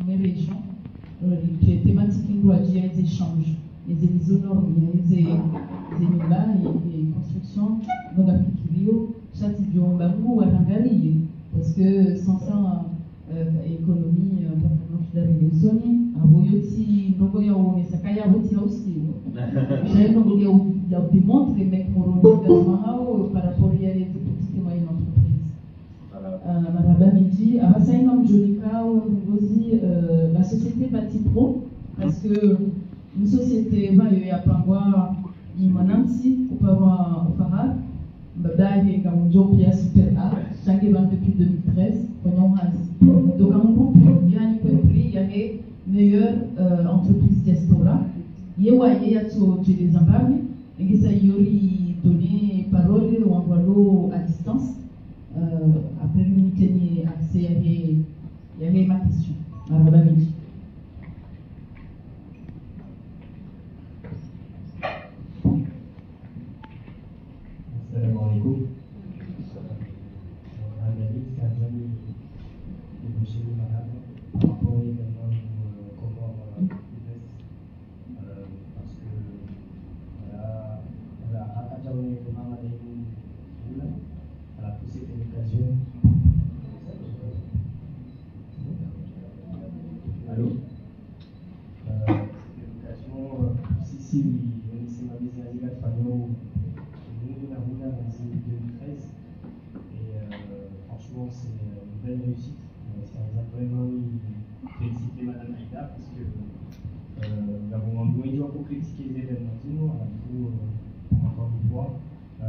Mes régions, les thématiques des échanges, les émissions, les constructions, donc Rio, Châtillon, Bambou, Arangari, parce que sans ça, économie, à Voyoti, Nogoyao, et Sakaya, aussi. J'ai démontré les mecs par rapport à les petites et moyennes entreprises. Marabamidi, Abasaïnom Jolikao, la société Bati Pro, parce que une société va y avoir Imanansi, ou pas au Farad, Badaï, Gamonjo, Pia Super A, chaque événement depuis 2013, donc à mon groupe, il y a il y a les meilleures entreprises diaspora. Il y a des Zimbabwe, et ça y aurait donné parole ou envoie à distance. Après l'unité accès, il y avait ma question. Assalamu alaikum. Franchement, c'est une belle réussite. Ça nous a vraiment félicité Madame Aïda parce que nous avons un bon idée pour critiquer les événements. Encore une fois, à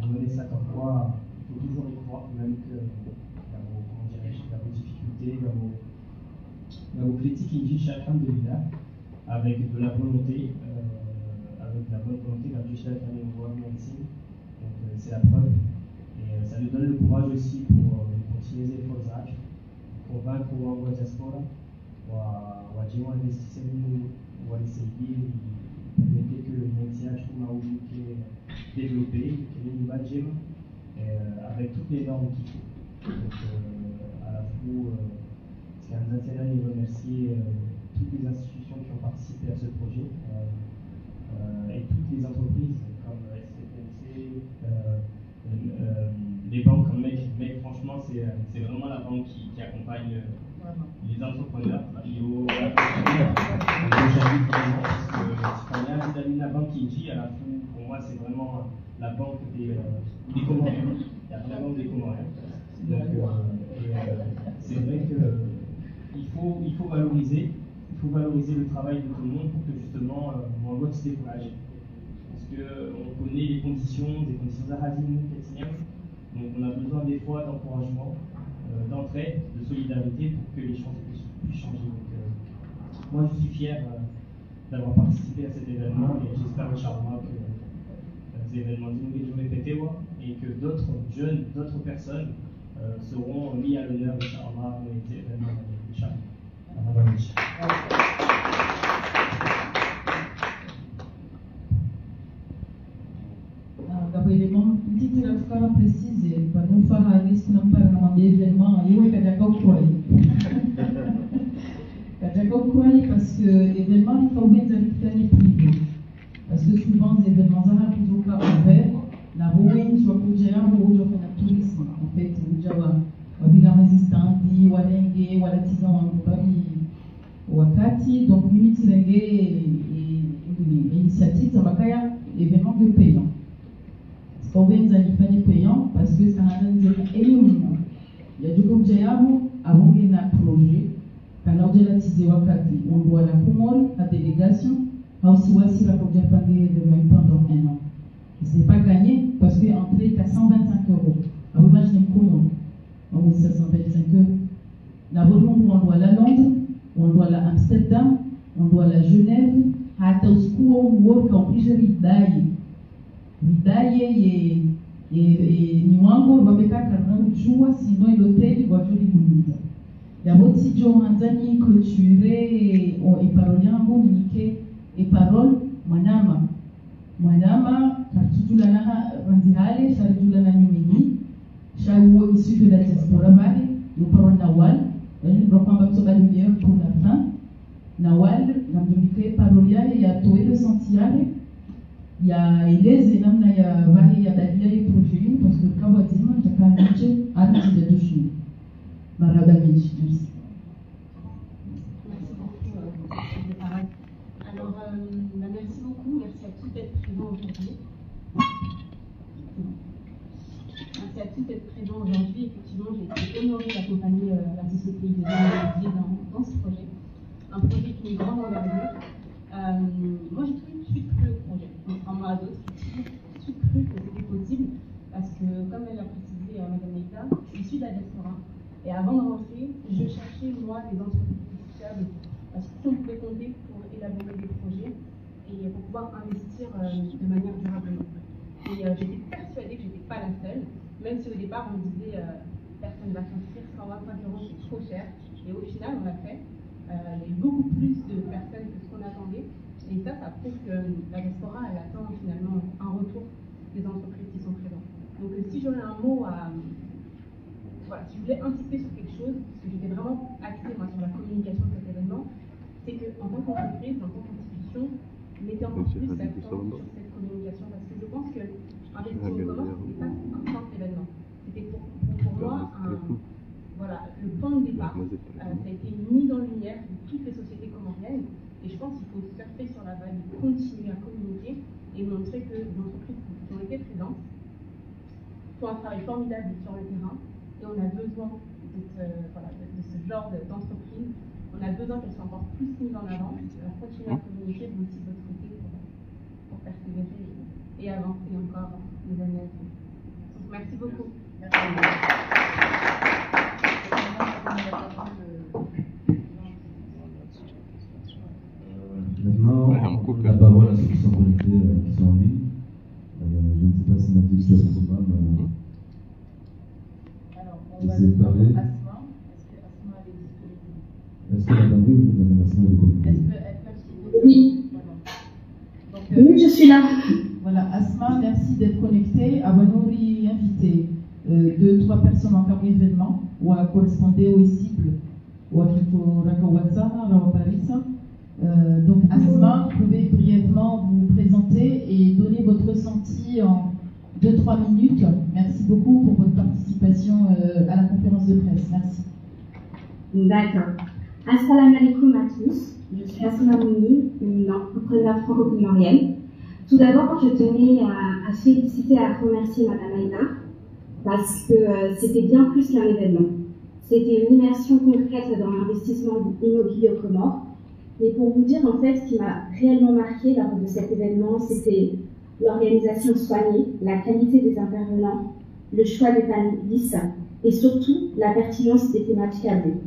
mener ça comme quoi, il faut toujours y croire, même que dans vos difficultés, dans vos critiques, il dit chacun de l'IDA, avec de la volonté, avec la bonne volonté, la chacun de voir médecine. Donc c'est la preuve. Et ça nous donne le courage aussi pour continuer les efforts d'âge, convaincre la diaspora, ou à investir ou à essayer de permettre que le métier soit développé, qu'il y ait une badge avec toutes les normes qu'il faut. Donc à la fois, c'est un intérêt de remercier toutes les institutions qui ont participé à ce projet et toutes les entreprises comme SFNC, les banques comme MEC, franchement, c'est vraiment la banque qui accompagne les entrepreneurs. La banque qui dit, à la fin, pour moi, c'est vraiment la banque des Comoriens. Il y a la banque des Comoriens. Donc, c'est vrai qu'il faut valoriser le travail de tout le monde pour que justement on voit se décourager. Parce qu'on connaît les conditions d'Ahazim, donc on a besoin des fois d'encouragement, d'entraide, de solidarité pour que les choses puissent changer. Donc, moi je suis fier d'avoir participé à cet événement et j'espère Inch'Allah que ces événements nous répéter et que d'autres jeunes, d'autres personnes seront mis à l'honneur Inch'Allah dans les événements Inch'Allah. Élément, une petite affaire précise, par nous faire un risque de pas d'événement, il y a parce que l'événement, il faut bien des privés. Parce que souvent, les événements arabes, ils ont pas ouvert. La Rouen, tu vas pour dire, ou tu vas tourisme. En fait, tu vas la résistance, ou à l'engue, ou à l'artisan, ou à Kati. Donc, l'unité et l'initiative, ça va faire l'événement de payant. Organiser les payants parce que ça a donné énormément. Il y a du coup avant un projet, quand on a utilisé Wakati, on doit la Pomol, la délégation, aussi voici la première panier de même pendant un an. Ce n'est pas gagné parce que l'entrée est à 125 euros. Alors imaginez comment on dit 125 euros. D'abord, on doit la Londres, on doit la Amsterdam, on doit la Genève, à Tauskou, on doit compris Vidaye et Niwango wameka karna ujua sino iloteli wajuri munida. Ya boti jo hanzani clôturé et parole yangu nike et parole manama kartujula na randihale sharijula na nyumini shawo issu de la diaspora mali nous parlons Nawal, nous prenons la lumière pour la fin. Nawal, nous avons parolia et à Toé le Santiago. Il y a Elise et il y a Varia Dalia et Projet, parce que Kawadim, il y a quand même un petit de toucher. Marabamichi, merci. Merci beaucoup, alors, merci beaucoup, merci à tous d'être présents aujourd'hui. Merci à tous d'être présents aujourd'hui. Effectivement, j'ai été honorée d'accompagner la société IDEA dans ce projet. Un projet qui est grande envergure. Moi, j'ai tout de suite cru au projet, contrairement à d'autres. J'ai tout de suite cru que c'était possible parce que, comme elle l'a précisé Madame Neita, je suis issue de la diaspora. Et avant de rentrer, je cherchais, moi, des entreprises fiables parce que on pouvait compter pour élaborer des projets et pour pouvoir investir de manière durable. Et j'étais persuadée que je n'étais pas la seule, même si au départ on me disait personne ne va s'inscrire, 125 € c'est trop cher. Et au final, on l'a fait. Il y a eu beaucoup plus de personnes que ce qu'on attendait. Et ça prouve que la diaspora, elle attend finalement un retour des entreprises qui sont présentes. Donc si j'aurais un mot à... Voilà, si je voulais insister sur quelque chose, parce que j'étais vraiment axée moi, sur la communication de cet événement, c'est qu'en tant qu'entreprise, en tant qu'institution, mettez encore plus l'accent sur cette communication, parce que je pense que investir au commerce, ce n'est pas un simple événement. C'était pour moi le point de départ. Ça a été mis en lumière de toutes les sociétés comoriennes, et je pense qu'il faut surfer sur la vague, continuer à communiquer et montrer que les entreprises qui ont été présentes font un travail formidable sur le terrain. Et on a besoin de ce genre d'entreprise. On a besoin qu'elles soient encore plus mises en avant. Alors continuez à communiquer vous aussi de votre côté pour persévérer et avancer encore les années à venir. Donc merci beaucoup. Maintenant, la parole à ceux qui sont connectés, qui sont en ligne. Je ne sais pas si Nadine, tu as le programme. On va demander à Asma. Est-ce que Asma est disponible? Est-ce que Madame oui ou Madame Asma est disponible? Est-ce que oui. Donc, oui, je suis là. Voilà, Asma, merci d'être connectée. Avanouri invité 2-3 personnes en comme événement ou à correspondre aux cibles ou à donc Asma, vous pouvez brièvement vous présenter et donner votre ressenti en 2-3 minutes. Merci beaucoup pour votre participation à la conférence de presse. Merci. D'accord. Assalamu alaikum à tous. Je suis Asma Mouni, une entrepreneure franco-comorienne. Tout d'abord, je tenais à féliciter et à remercier Madame Aïna parce que c'était bien plus qu'un événement. C'était une immersion concrète dans l'investissement immobilier aux Comores. Et pour vous dire, en fait, ce qui m'a réellement marqué lors de cet événement, c'était l'organisation soignée, la qualité des intervenants, le choix des panélistes et surtout la pertinence des thématiques abordées.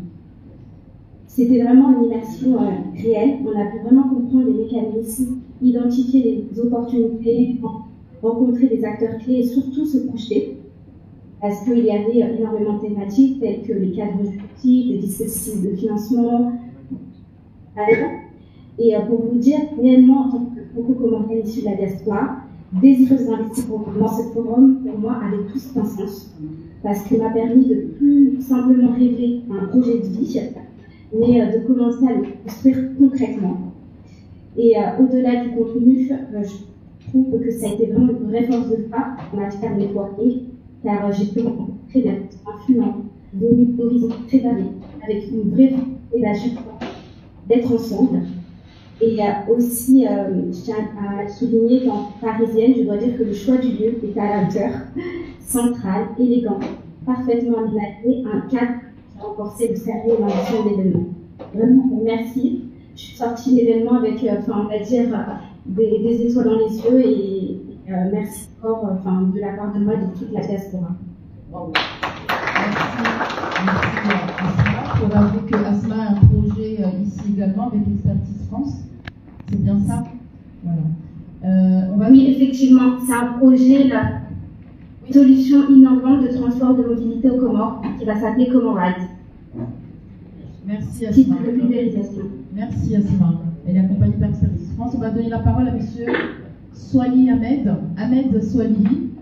C'était vraiment une immersion réelle. On a pu vraiment comprendre les mécanismes, identifier les opportunités, rencontrer des acteurs clés et surtout se projeter. Parce qu'il y avait énormément de thématiques telles que les cadres juridiques, les dispositifs de financement. Et pour vous dire, réellement, en tant que franco-comorienne issue de la diaspora, désireuse d'investir dans ce forum, pour moi, avait tout un sens. Parce qu'il m'a permis de plus simplement rêver un projet de vie, mais de commencer à le construire concrètement. Et au-delà du contenu, je trouve que ça a été vraiment une vraie force de frappe en matière de networking, car j'ai pu rencontrer des influents, d'horizons très variés, avec une vraie volonté d'être ensemble. Et aussi, je tiens à souligner qu'en parisienne, je dois dire que le choix du lieu est à la hauteur, central, élégant, parfaitement aménagé, un cadre qui a renforcé le sérieux et l'ambition de l'événement. Vraiment, merci. Je suis sortie de l'événement avec, on va dire, des étoiles dans les yeux et merci encore de la part de moi et de toute la diaspora. Wow. Merci Asma. Pour avouer que Asma a un projet ici également avec Expertise France. C'est bien ça? Voilà. Oui, effectivement, c'est un projet, la solution innovante de transport de mobilité aux Comores qui va s'appeler Comoride. Merci Asma. Merci Asma. Elle est accompagnée par Expertise France. On va donner la parole à monsieur Swali Ahmed Swali.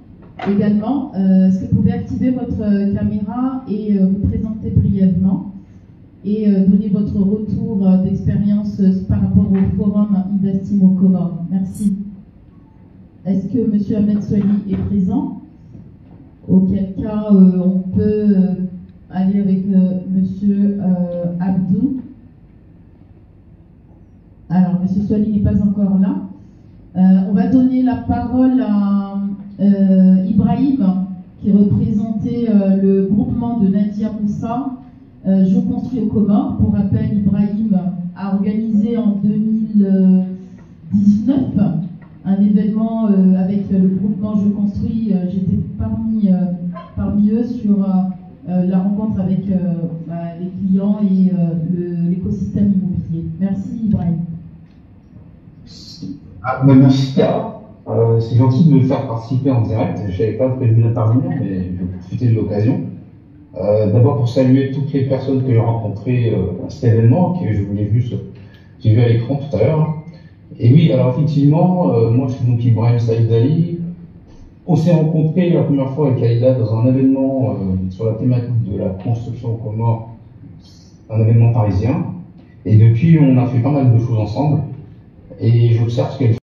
également. Est-ce que vous pouvez activer votre caméra et vous présenter brièvement et donner votre retour d'expérience par rapport au forum Investim aux Comores? Merci. Est-ce que M. Ahmed Soali est présent? Auquel cas, on peut aller avec M. Abdou. Alors, M. Soali n'est pas encore là. On va donner la parole à Ibrahim, qui représentait le groupement de Nadia Moussa, Je construis aux Comores. Pour rappel, Ibrahim a organisé en 2019 un événement avec le groupement Je construis. J'étais parmi eux sur la rencontre avec les clients et l'écosystème immobilier. Merci Ibrahim. Merci Cara. C'est gentil de me faire participer en direct. Je n'avais pas prévu d'intervenir, mais je vais profiter de l'occasion. D'abord pour saluer toutes les personnes que j'ai rencontrées à cet événement, que je voulais j'ai vu à l'écran tout à l'heure. Et oui, alors effectivement, moi je suis donc Ibrahim Saïd Ali. On s'est rencontrés la première fois avec Aïda dans un événement sur la thématique de la construction aux Comores, un événement parisien. Et depuis, on a fait pas mal de choses ensemble. Et j'observe ce qu'elle